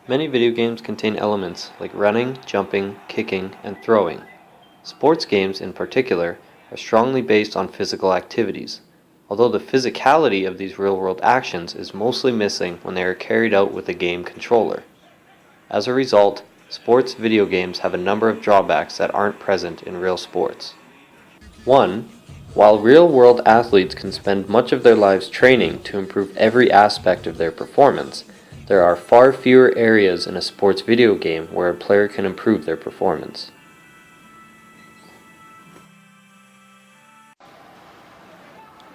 Many video games contain elements like running, jumping, kicking, and throwing. Sports games, in particular, are strongly based on physical activities, although the physicality of these real-world actions is mostly missing when they are carried out with a game controller. As a result, sports video games have a number of drawbacks that aren't present in real sports. 1. While real-world athletes can spend much of their lives training to improve every aspect of their performance, there are far fewer areas in a sports video game where a player can improve their performance.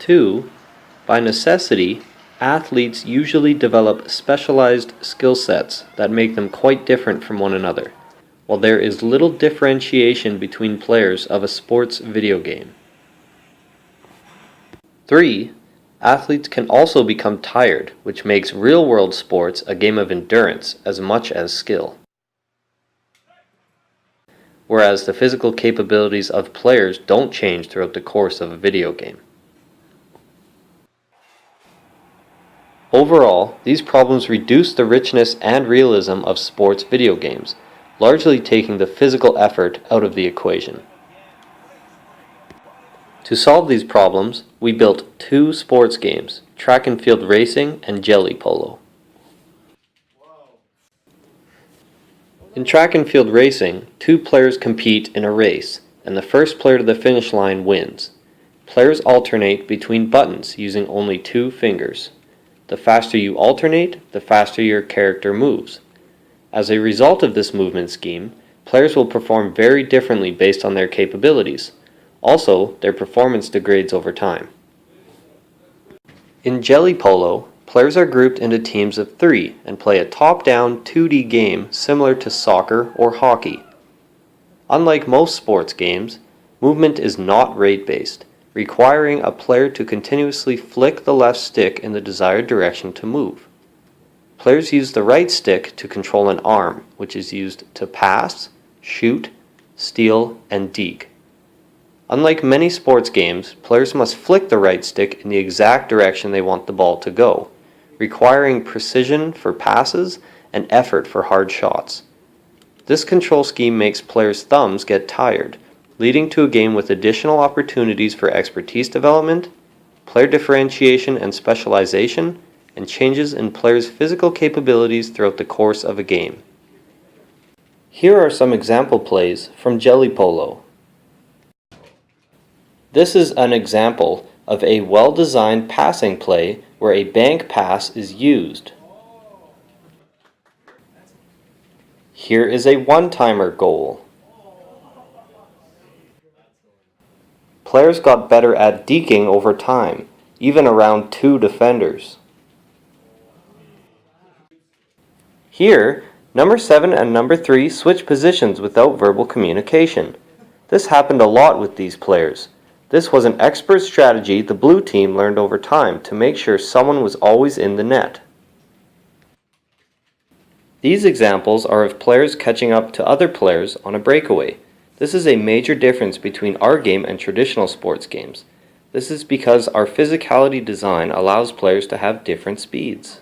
2. By necessity, athletes usually develop specialized skill sets that make them quite different from one another, while there is little differentiation between players of a sports video game. 3. Athletes can also become tired, which makes real-world sports a game of endurance as much as skill. Whereas the physical capabilities of players don't change throughout the course of a video game. Overall, these problems reduce the richness and realism of sports video games, largely taking the physical effort out of the equation. To solve these problems, we built two sports games, track and field racing and jelly polo. In track and field racing, two players compete in a race, and the first player to the finish line wins. Players alternate between buttons using only 2 fingers. The faster you alternate, the faster your character moves. As a result of this movement scheme, players will perform very differently based on their capabilities. Also, their performance degrades over time. In jelly polo, players are grouped into teams of 3 and play a top-down 2D game similar to soccer or hockey. Unlike most sports games, movement is not rate-based, requiring a player to continuously flick the left stick in the desired direction to move. Players use the right stick to control an arm, which is used to pass, shoot, steal, and deke. Unlike many sports games, players must flick the right stick in the exact direction they want the ball to go, requiring precision for passes and effort for hard shots. This control scheme makes players' thumbs get tired, leading to a game with additional opportunities for expertise development, player differentiation and specialization, and changes in players' physical capabilities throughout the course of a game. Here are some example plays from jelly polo. This is an example of a well-designed passing play where a bank pass is used. Here is a one-timer goal. Players got better at deking over time, even around 2 defenders. Here, number 7 and number 3 switch positions without verbal communication. This happened a lot with these players. This was an expert strategy the blue team learned over time to make sure someone was always in the net. These examples are of players catching up to other players on a breakaway. This is a major difference between our game and traditional sports games. This is because our physicality design allows players to have different speeds.